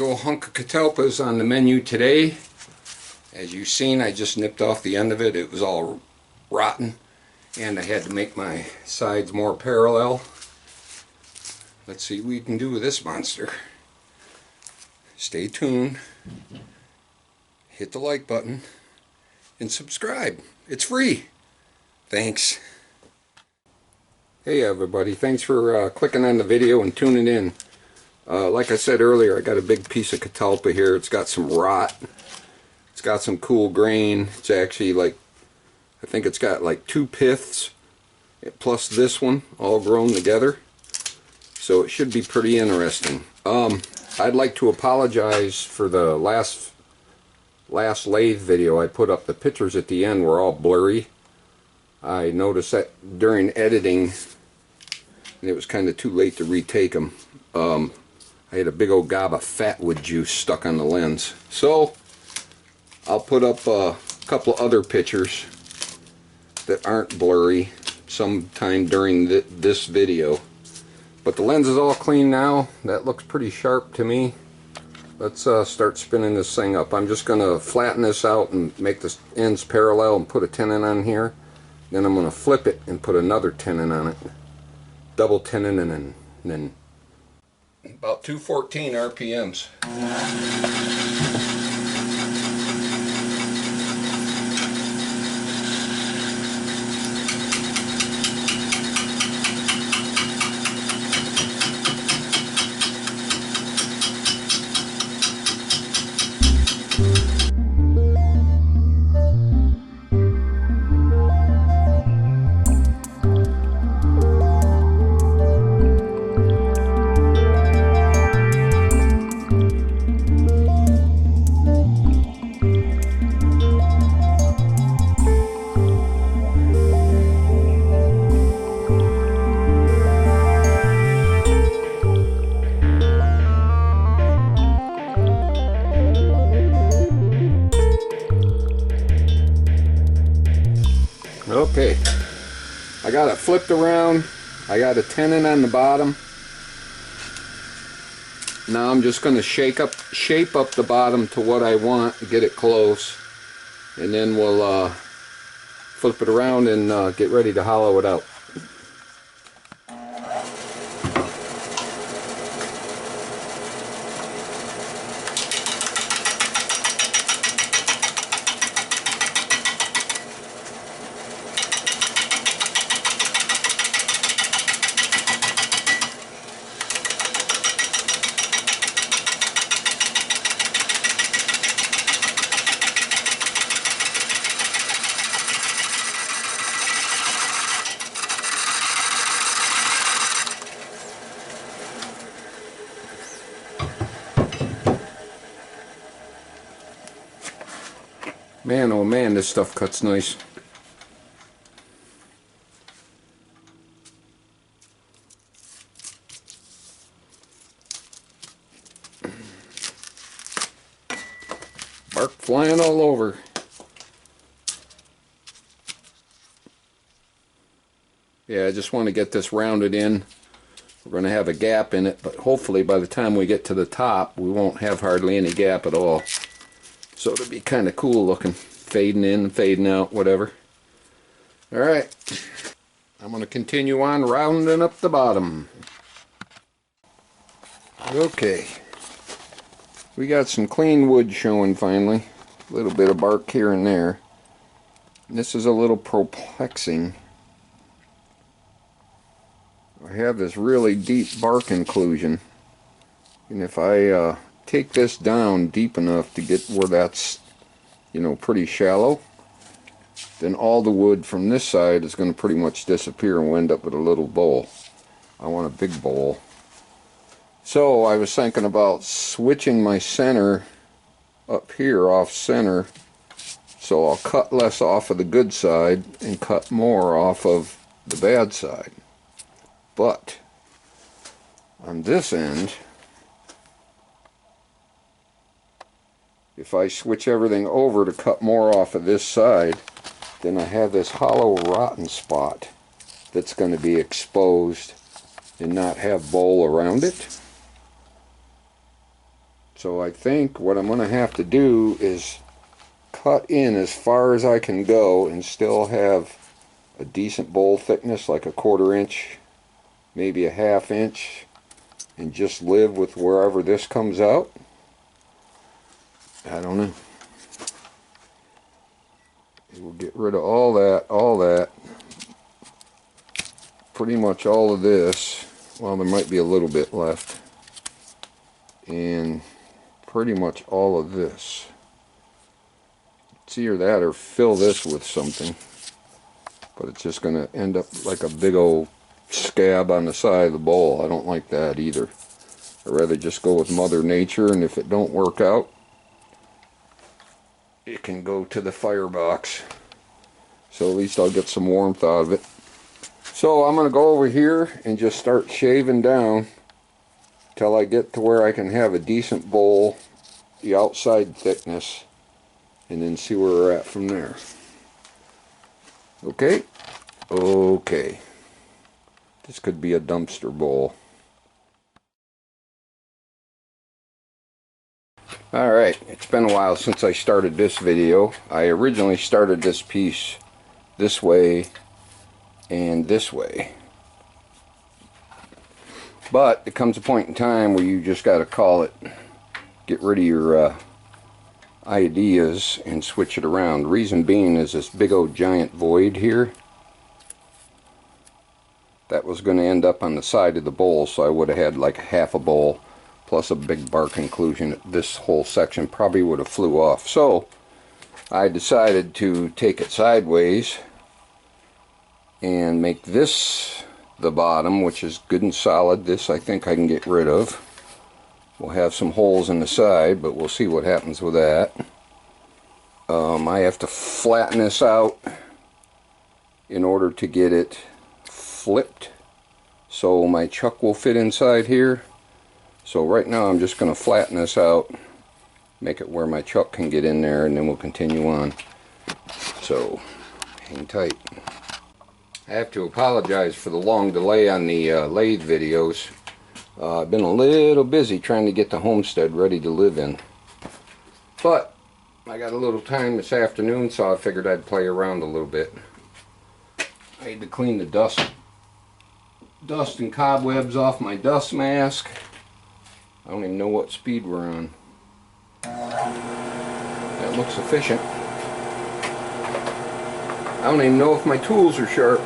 Big old hunk of Catalpa's on the menu today. As you've seen, I just nipped off the end of it. It was all rotten, and I had to make my sides more parallel. Let's see what we can do with this monster. Stay tuned, hit the like button, and subscribe. It's free. Thanks. Hey everybody, thanks for clicking on the video and tuning in. Like I said earlier, I got a big piece of Catalpa here. It's got some rot. It's got some cool grain. It's actually like, I think it's got like 2 piths plus this one all grown together. So it should be pretty interesting. I'd like to apologize for the last lathe video I put up. The pictures at the end were all blurry. I noticed that during editing, and it was kind of too late to retake them. I had a big old gob of fatwood juice stuck on the lens. So I'll put up a couple other pictures that aren't blurry sometime during this video. But the lens is all clean now. That looks pretty sharp to me. Let's start spinning this thing up. I'm just going to flatten this out and make the ends parallel and put a tenon on here. Then I'm going to flip it and put another tenon on it. Double tenon, and then about 214 RPMs. Okay, I got it flipped around. I got a tenon on the bottom. Now I'm just going to shape up the bottom to what I want, get it close, and then we'll flip it around and get ready to hollow it out. Man, oh man, this stuff cuts nice. Bark flying all over. Yeah, I just want to get this rounded in. We're going to have a gap in it, but hopefully by the time we get to the top, we won't have hardly any gap at all. So it'll be kind of cool looking, fading in, fading out, whatever. Alright, I'm going to continue on rounding up the bottom. Okay, we got some clean wood showing finally. A little bit of bark here and there. This is a little perplexing. I have this really deep bark inclusion, and if I take this down deep enough to get where that's, you know, pretty shallow, then all the wood from this side is going to pretty much disappear and we'll end up with a little bowl. I want a big bowl. So I was thinking about switching my center up here off center, so I'll cut less off of the good side and cut more off of the bad side. But on this end, if I switch everything over to cut more off of this side, then I have this hollow rotten spot that's going to be exposed and not have bowl around it. So I think what I'm going to have to do is cut in as far as I can go and still have a decent bowl thickness, like a 1/4 inch, maybe a 1/2 inch, and just live with wherever this comes out. I don't know. We'll get rid of all that, pretty much all of this. Well, there might be a little bit left, and pretty much all of this. It's either that or fill this with something, but it's just going to end up like a big old scab on the side of the bowl. I don't like that either. I'd rather just go with Mother Nature, and if it don't work out, it can go to the firebox. So at least I'll get some warmth out of it. So I'm going to go over here and just start shaving down till I get to where I can have a decent bowl, the outside thickness, and then see where we're at from there. Okay? Okay. This could be a dumpster bowl. Alright, it's been a while since I started this video. I originally started this piece this way and this way. But it comes a point in time where you just got to call it, get rid of your ideas and switch it around. Reason being is this big old giant void here. That was going to end up on the side of the bowl, so I would have had like 1/2 a bowl plus a big bark inclusion. This whole section probably would have flew off. So I decided to take it sideways and make this the bottom, which is good and solid. This I think I can get rid of. We'll have some holes in the side, but we'll see what happens with that. I have to flatten this out in order to get it flipped so my chuck will fit inside here. So right now I'm just going to flatten this out, make it where my chuck can get in there, and then we'll continue on. So hang tight. I have to apologize for the long delay on the lathe videos. I've been a little busy trying to get the homestead ready to live in. But I got a little time this afternoon, so I figured I'd play around a little bit. I need to clean the dust and cobwebs off my dust mask. I don't even know what speed we're on. That looks efficient. I don't even know if my tools are sharp.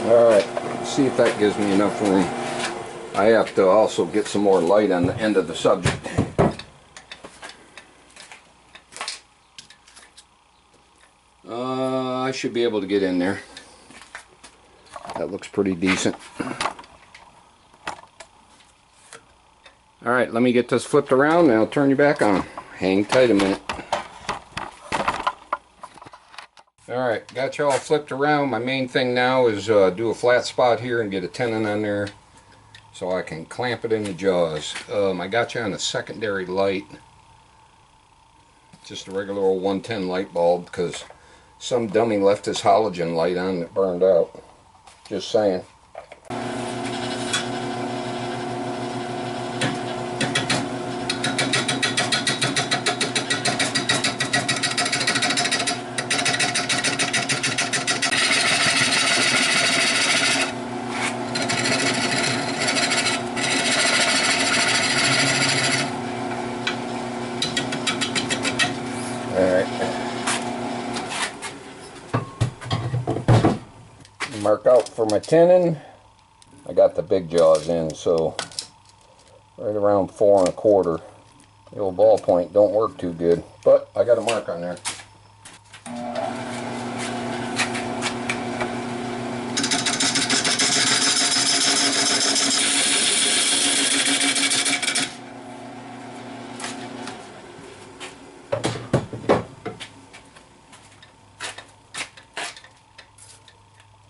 Alright, see if that gives me enough room. I have to also get some more light on the end of the subject. I should be able to get in there. That looks pretty decent. Alright, let me get this flipped around and I'll turn you back on. Hang tight a minute. Alright, got you all flipped around. My main thing now is do a flat spot here and get a tenon on there so I can clamp it in the jaws. I got you on a secondary light. Just a regular old 110 light bulb because some dummy left his halogen light on that burned out. Just saying. Mark out for my tenon. I got the big jaws in, so right around 4 1/4. The old ballpoint don't work too good, but I got a mark on there.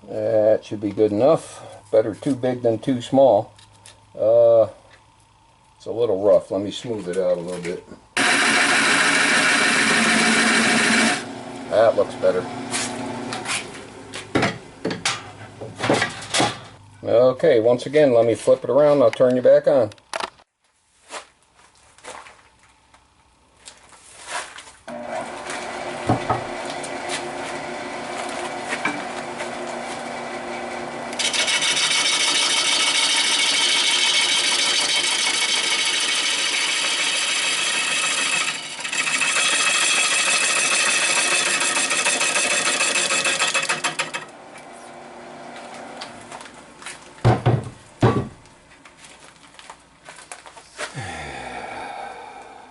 That should be good enough. Better too big than too small. It's a little rough. Let me smooth it out a little bit. That looks better. Okay, once again, let me flip it around. I'll turn you back on.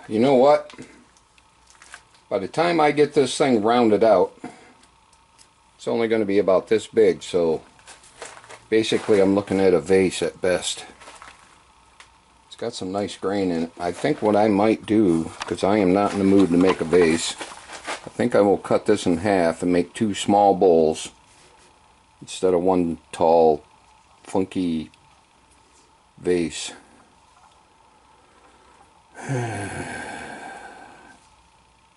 You know what? By the time I get this thing rounded out, it's only going to be about this big, so basically I'm looking at a vase at best. It's got some nice grain in it. I think what I might do, because I am not in the mood to make a vase, I think I will cut this in half and make two small bowls instead of one tall, funky vase.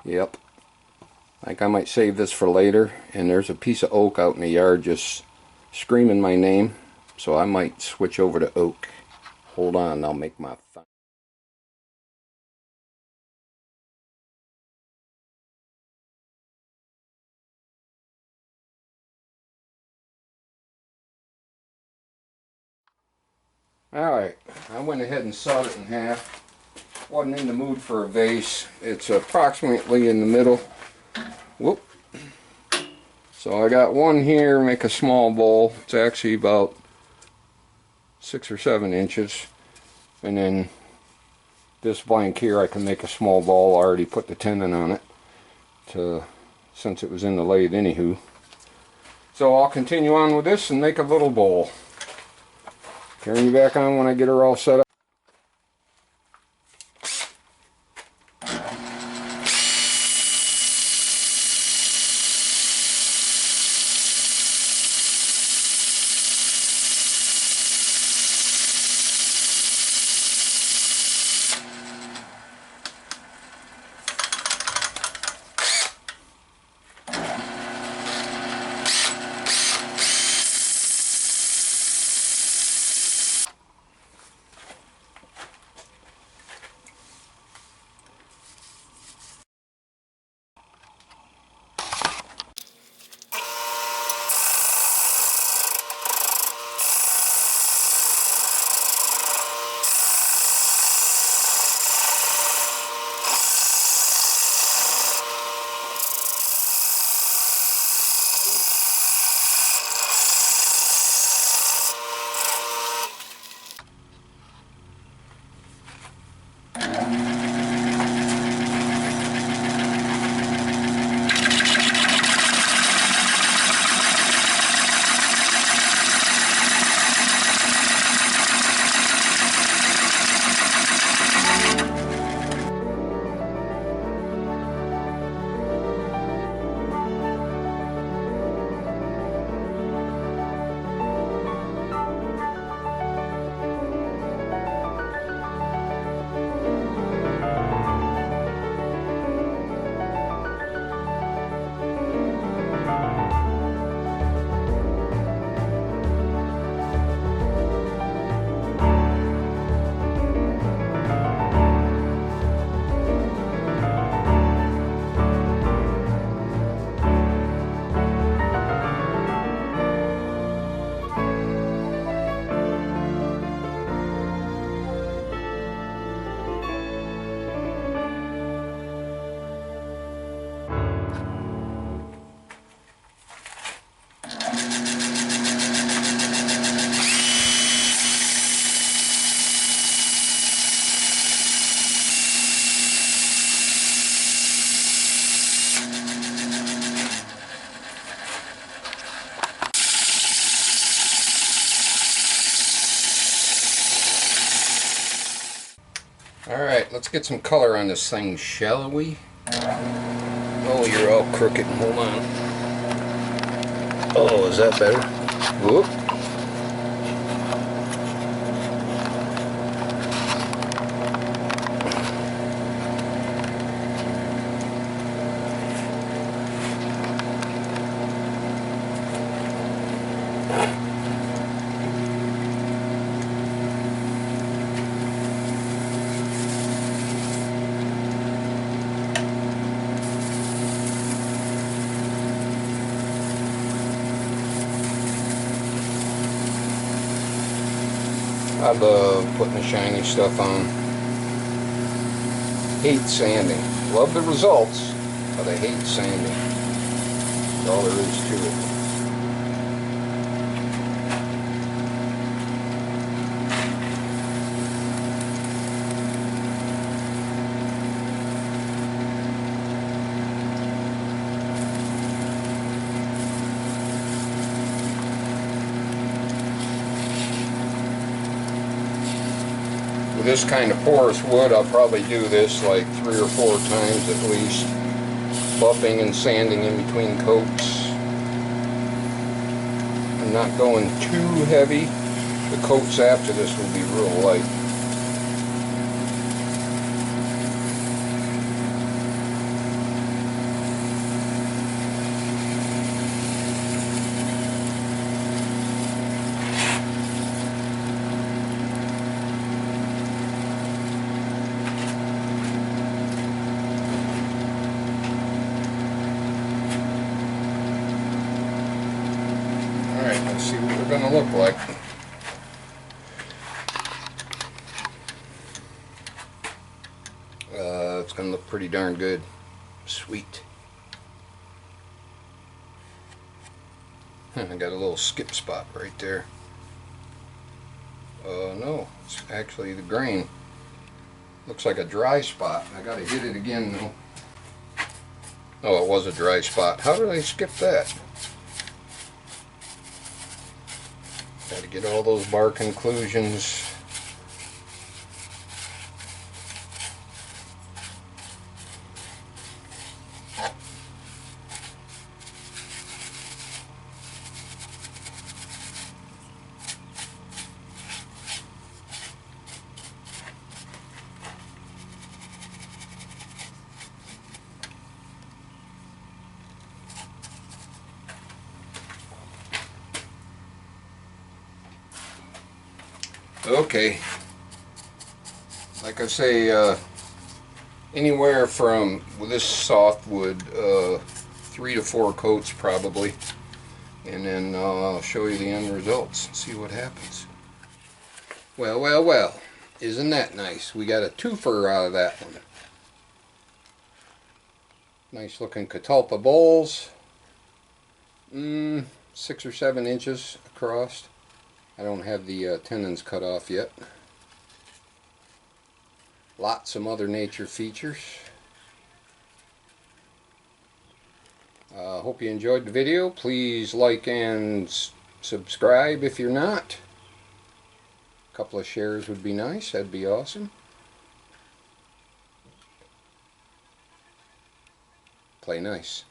Yep. I think I might save this for later. And there's a piece of oak out in the yard just screaming my name. So I might switch over to oak. Hold on, I'll make my fun. Alright, I went ahead and sawed it in half. Wasn't in the mood for a vase. It's approximately in the middle. Whoop. So I got one here, make a small bowl. It's actually about 6 or 7 inches. And then this blank here I can make a small bowl. I already put the tenon on it since it was in the lathe anywho. So I'll continue on with this and make a little bowl. Turn you back on when I get her all set up. Alright, let's get some color on this thing, shall we? Oh, you're all crooked. Hold on. Oh, is that better? Whoop. I love putting the shiny stuff on. Hate sanding. Love the results, but I hate sanding. That's all there is to it. With this kind of porous wood, I'll probably do this like 3 or 4 times at least, buffing and sanding in between coats. I'm not going too heavy. The coats after this will be real light. Alright, let's see what we're going to look like. It's going to look pretty darn good. Sweet. I got a little skip spot right there. No, it's actually the grain. Looks like a dry spot. I got to hit it again though. Oh, it was a dry spot. How did I skip that? Got to get all those bar conclusions. Okay, like I say, anywhere from, with this softwood, 3 to 4 coats probably, and then I'll show you the end results, see what happens. Well, well, well, isn't that nice? We got a twofer out of that one. Nice looking Catalpa bowls, 6 or 7 inches across. I don't have the tendons cut off yet. Lots of Mother Nature features. Hope you enjoyed the video. Please like and subscribe if you're not. A couple of shares would be nice. That'd be awesome. Play nice.